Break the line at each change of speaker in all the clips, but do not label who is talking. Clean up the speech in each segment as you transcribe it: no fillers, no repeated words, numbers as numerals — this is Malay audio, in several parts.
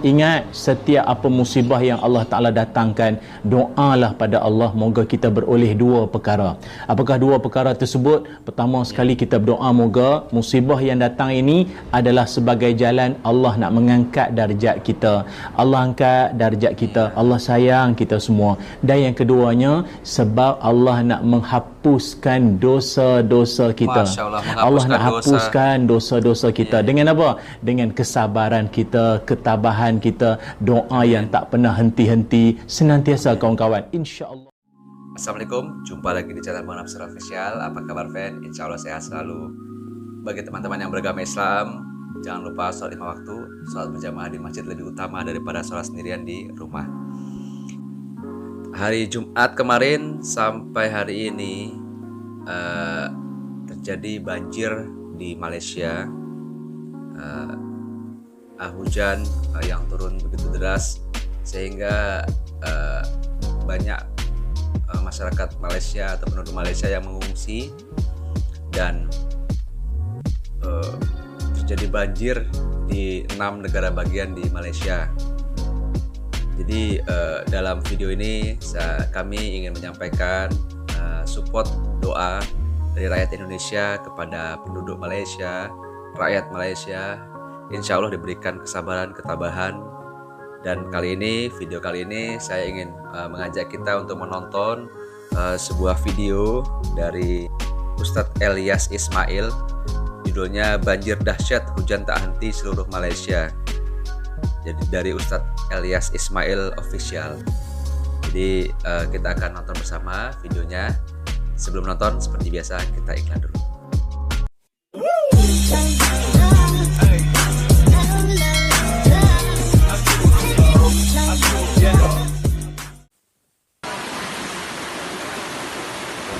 Ingat, setiap apa musibah yang Allah Ta'ala datangkan, doalah pada Allah, moga kita beroleh dua perkara. Apakah dua perkara tersebut? Pertama sekali, kita berdoa moga musibah yang datang ini adalah sebagai jalan Allah nak mengangkat darjat kita. Allah angkat darjat kita, Allah sayang kita semua. Dan yang keduanya, sebab Allah nak menghapuskan dosa-dosa kita. Allah nak hapuskan dosa-dosa kita. Dengan apa? Dengan kesabaran kita, ketabahan kita, doa yang tak pernah henti-henti, senantiasa kawan-kawan, insya-Allah.
Assalamualaikum, jumpa lagi di channel Bang Nafsir Official. Apa kabar fan? Insya Allah sehat selalu. Bagi teman-teman yang beragama Islam, jangan lupa sholat 5 waktu. Sholat berjamaah di masjid lebih utama daripada sholat sendirian di rumah. Hari Jumat kemarin sampai hari ini terjadi banjir di Malaysia. Hujan yang turun begitu deras sehingga banyak masyarakat Malaysia atau penduduk Malaysia yang mengungsi, dan terjadi banjir di 6 negara bagian di Malaysia. Jadi dalam video ini kami ingin menyampaikan support doa dari rakyat Indonesia kepada penduduk Malaysia, rakyat Malaysia. Insya Allah diberikan kesabaran, ketabahan. Dan video kali ini saya ingin mengajak kita untuk menonton sebuah video dari Ustadz Elyas Ismail. Judulnya Banjir Dahsyat, Hujan Tak Henti Seluruh Malaysia. Jadi dari Ustadz Elyas Ismail Official. Jadi kita akan nonton bersama videonya. Sebelum nonton, seperti biasa kita iklan dulu.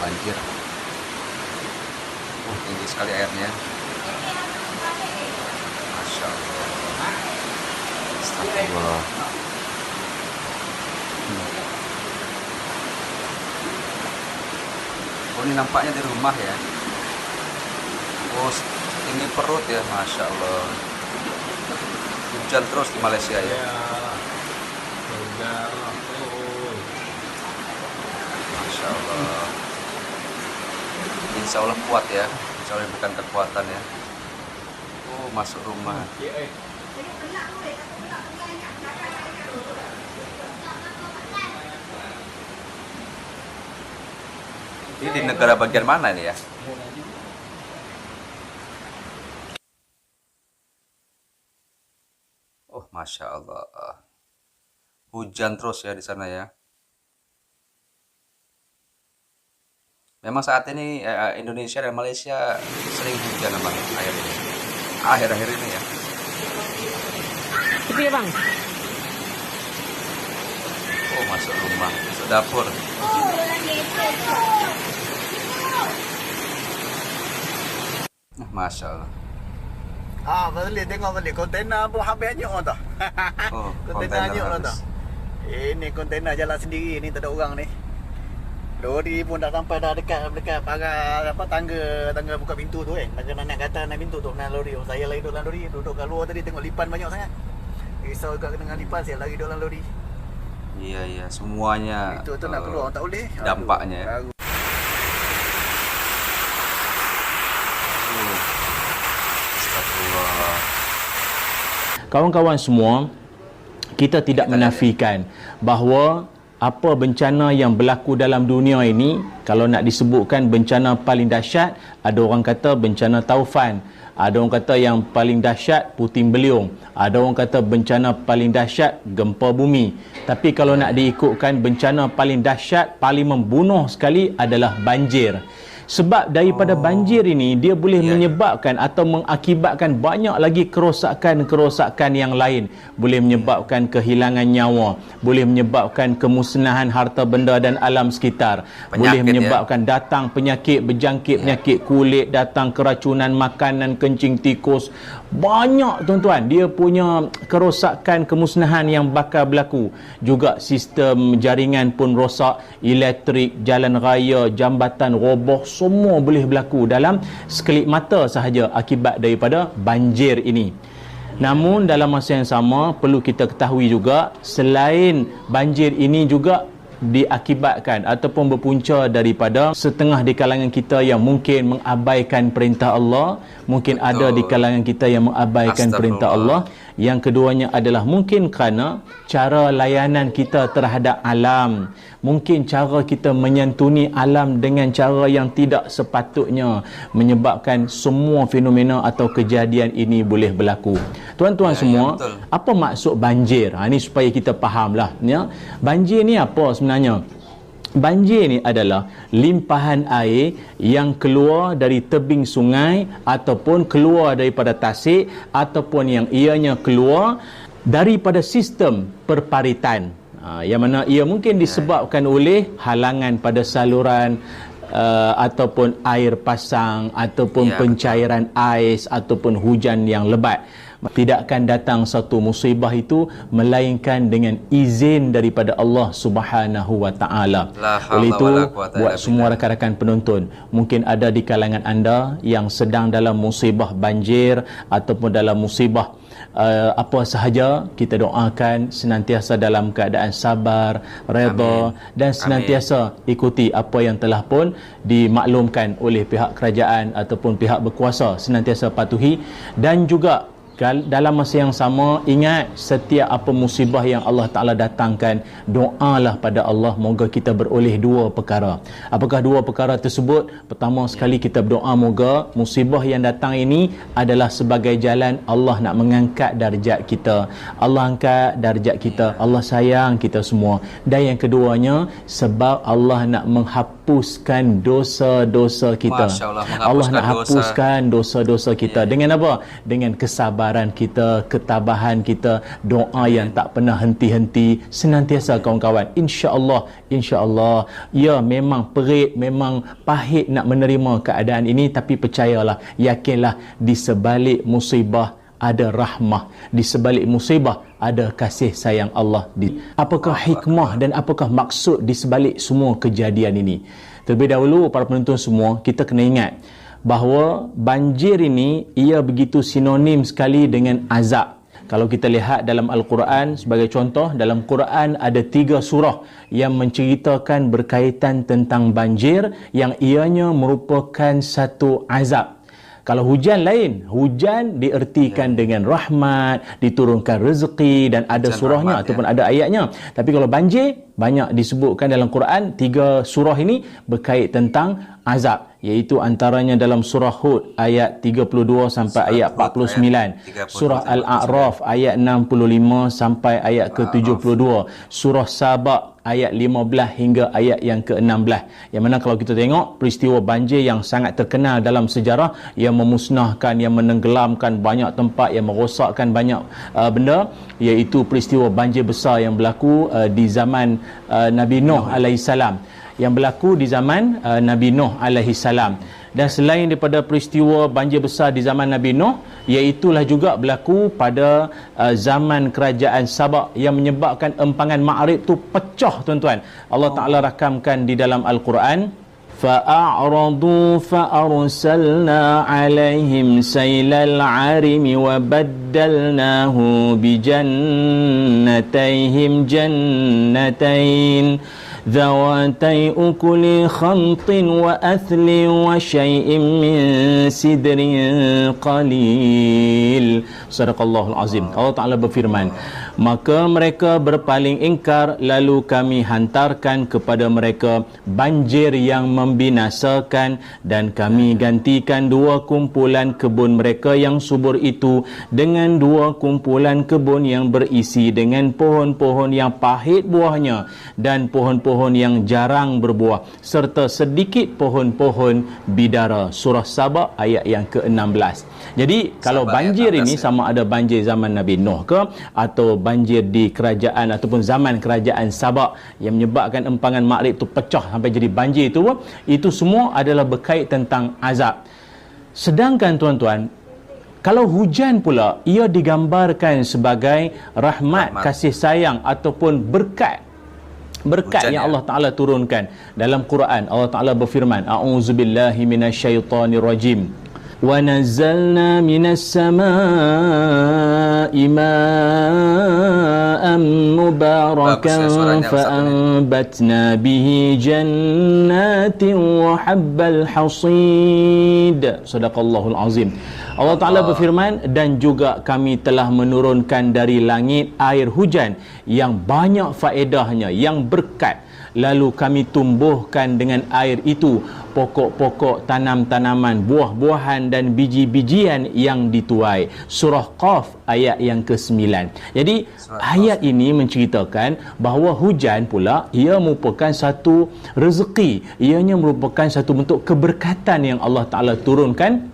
Banjir, tinggi sekali airnya. Masya Allah. Astagfirullah. Oh, ini nampaknya di rumah ya. Oh, tinggi perut ya, Masya Allah. Hujan terus di Malaysia ya. Masya Allah. Insya Allah kuat ya. Insya Allah bukan kekuatan ya. Oh, masuk rumah. Ini di negara bagian mana ini ya? Oh, Masya Allah. Hujan terus ya di sana ya. Memang saat ini Indonesia dan Malaysia sering hujan Bang, akhir-akhir ini ya.
Itu ya Bang.
Oh, masuk rumah, masuk dapur. Masya Allah.
Balik tengok balik kontainer pun habis hanyut dah.
Oh,
kontainer hanyut dah. Ini kontainer jalan sendiri ni, tak ada orang ni. Lori pun dah sampai dah dekat pagar tangga buka pintu tu macam nak kata naik pintu tu naik lori. Saya lagi duduk dalam lori, duduk kat luar tadi tengok lipan banyak sangat. Risau juga dengan lipan, saya lagi duduk dalam lori.
Iya, semuanya.
Itu nak keluar tak boleh.
Dampaknya ya. Astagfirullah.
Kawan-kawan semua, kita tidak menafikan bahawa apa bencana yang berlaku dalam dunia ini, kalau nak disebutkan bencana paling dahsyat, ada orang kata bencana Taufan, ada orang kata yang paling dahsyat puting beliung, ada orang kata bencana paling dahsyat gempa bumi. Tapi kalau nak diikutkan, bencana paling dahsyat, paling membunuh sekali adalah banjir. Sebab daripada banjir ini, dia boleh menyebabkan atau mengakibatkan banyak lagi kerosakan-kerosakan yang lain. Boleh menyebabkan kehilangan nyawa, boleh menyebabkan kemusnahan harta benda dan alam sekitar, boleh menyebabkan datang penyakit, berjangkit penyakit kulit, datang keracunan makanan, kencing tikus. Banyak tuan-tuan, dia punya kerosakan, kemusnahan yang bakal berlaku. Juga sistem jaringan pun rosak, elektrik, jalan raya, jambatan roboh, semua boleh berlaku dalam sekelip mata sahaja akibat daripada banjir ini. Namun dalam masa yang sama perlu kita ketahui juga, selain banjir ini juga diakibatkan ataupun berpunca daripada setengah di kalangan kita yang mungkin mengabaikan perintah Allah, mungkin ada di kalangan kita yang mengabaikan perintah Allah. Yang keduanya adalah mungkin kerana cara layanan kita terhadap alam, mungkin cara kita menyantuni alam dengan cara yang tidak sepatutnya, menyebabkan semua fenomena atau kejadian ini boleh berlaku. Tuan-tuan semua, apa maksud banjir? Ini supaya kita fahamlah ya. Banjir ni apa sebenarnya? Banjir ni adalah limpahan air yang keluar dari tebing sungai ataupun keluar daripada tasik ataupun yang ianya keluar daripada sistem perparitan. Yang mana ia mungkin disebabkan oleh halangan pada saluran ataupun air pasang ataupun pencairan ais ataupun hujan yang lebat. Tidak akan datang satu musibah itu melainkan dengan izin daripada Allah Subhanahu wa taala. Oleh itu, buat semua rakan-rakan penonton, mungkin ada di kalangan anda yang sedang dalam musibah banjir ataupun dalam musibah apa sahaja, kita doakan senantiasa dalam keadaan sabar, redha dan senantiasa ikuti apa yang telah pun dimaklumkan oleh pihak kerajaan ataupun pihak berkuasa, senantiasa patuhi. Dan juga dalam masa yang sama, ingat setiap apa musibah yang Allah Ta'ala datangkan, doalah pada Allah moga kita beroleh dua perkara. Apakah dua perkara tersebut? Pertama sekali, kita berdoa moga musibah yang datang ini adalah sebagai jalan Allah nak mengangkat darjat kita, Allah angkat darjat kita, Allah sayang kita semua. Dan yang keduanya, sebab Allah nak menghapuskan dosa-dosa kita. Allah nak hapuskan dosa-dosa kita. Dengan apa? Dengan kesabaran kita, ketabahan kita, doa yang tak pernah henti-henti senantiasa kawan-kawan. InsyaAllah, ya memang perit, memang pahit nak menerima keadaan ini, tapi percayalah, yakinlah, di sebalik musibah ada rahmah, di sebalik musibah ada kasih sayang Allah. Apakah hikmah dan apakah maksud di sebalik semua kejadian ini? Terlebih dahulu, para penonton semua, kita kena ingat bahawa banjir ini ia begitu sinonim sekali dengan azab. Kalau kita lihat dalam Al-Quran, sebagai contoh, dalam Quran ada 3 surah yang menceritakan berkaitan tentang banjir yang ianya merupakan satu azab. Kalau hujan lain, hujan diertikan dengan rahmat, diturunkan rezeki dan ada surahnya ataupun ada ayatnya. Tapi kalau banjir, banyak disebutkan dalam Quran, 3 surah ini berkait tentang azab, iaitu antaranya dalam surah Hud ayat 32 sampai ayat 49, surah Al-A'raf ayat 65 sampai ayat ke-72, surah Sabah ayat 15 hingga ayat yang ke-16. Yang mana kalau kita tengok peristiwa banjir yang sangat terkenal dalam sejarah, yang memusnahkan, yang menenggelamkan banyak tempat, yang merosakkan banyak benda, iaitu peristiwa banjir besar yang berlaku di zaman Nabi Nuh alaihissalam, yang berlaku di zaman Nabi Nuh alaihissalam. Dan selain daripada peristiwa banjir besar di zaman Nabi Nuh, iaitulah juga berlaku pada zaman kerajaan Sabak yang menyebabkan empangan Ma'rib tu pecah, tuan-tuan. Allah Ta'ala rakamkan di dalam Al-Quran, فَأَعْرَضُوا فَأَرْسَلْنَا عَلَيْهِمْ سَيْلَ الْعَرِمِ وَبَدَّلْنَاهُ بِجَنَّتَيْهِمْ جَنَّتَيْنِ ذواتي أكل خمط وأثل وشيء من سدر قليل. Sadaqallahul Azim. Allah Ta'ala berfirman, maka mereka berpaling ingkar, lalu kami hantarkan kepada mereka banjir yang membinasakan, dan kami gantikan 2 kumpulan kebun mereka yang subur itu dengan 2 kumpulan kebun yang berisi dengan pohon-pohon yang pahit buahnya dan pohon-pohon yang jarang berbuah, serta sedikit pohon-pohon bidara. Surah Sabah ayat yang ke-16. Jadi kalau banjir ini sama ada banjir zaman Nabi Nuh ke, atau banjir di kerajaan ataupun zaman kerajaan Sabak yang menyebabkan empangan Ma'rib itu pecah sampai jadi banjir itu semua adalah berkait tentang azab. Sedangkan tuan-tuan, kalau hujan pula, ia digambarkan sebagai rahmat, kasih sayang ataupun berkat yang Allah Ta'ala turunkan. Dalam Quran Allah Ta'ala berfirman, a'udzubillahi minasyaitonirrajim, ونزلنا من السماء ماء مباركا فأنبتنا به جنات وحب الحصيد. صدق الله العظيم. Allah Ta'ala berfirman, dan juga kami telah menurunkan dari langit air hujan yang banyak faedahnya, yang berkat. Lalu kami tumbuhkan dengan air itu pokok-pokok tanam-tanaman, buah-buahan dan biji-bijian yang dituai. Surah Qaf ayat yang ke-9. Jadi ayat ini menceritakan bahawa hujan pula ia merupakan satu rezeki, ianya merupakan satu bentuk keberkatan yang Allah Ta'ala turunkan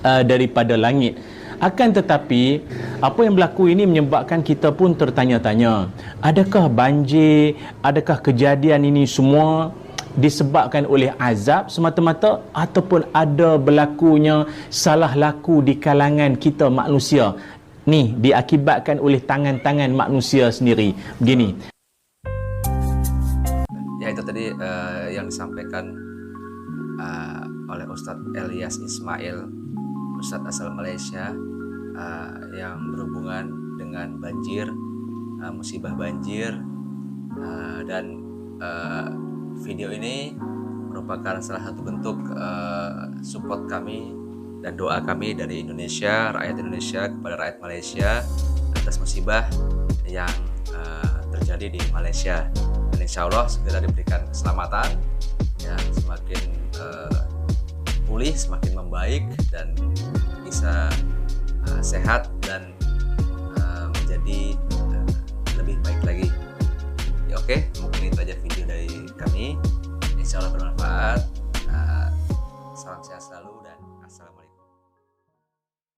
daripada langit. Akan tetapi apa yang berlaku ini menyebabkan kita pun tertanya-tanya, adakah banjir, adakah kejadian ini semua disebabkan oleh azab semata-mata, ataupun ada berlakunya salah laku di kalangan kita manusia ni, diakibatkan oleh tangan-tangan manusia sendiri. Begini.
Ya, itu tadi yang disampaikan oleh Ustadz Elias Ismail, Ustadz asal Malaysia, yang berhubungan dengan banjir, musibah banjir, dan video ini merupakan salah satu bentuk support kami dan doa kami dari Indonesia, rakyat Indonesia kepada rakyat Malaysia atas musibah yang terjadi di Malaysia. Dan insya Allah segera diberikan keselamatan, ya, semakin pulih, semakin membaik, dan bisa sehat dan menjadi lebih baik lagi. Ya, oke, mungkin itu aja video dari kami. Insya Allah bermanfaat. Salam sehat selalu.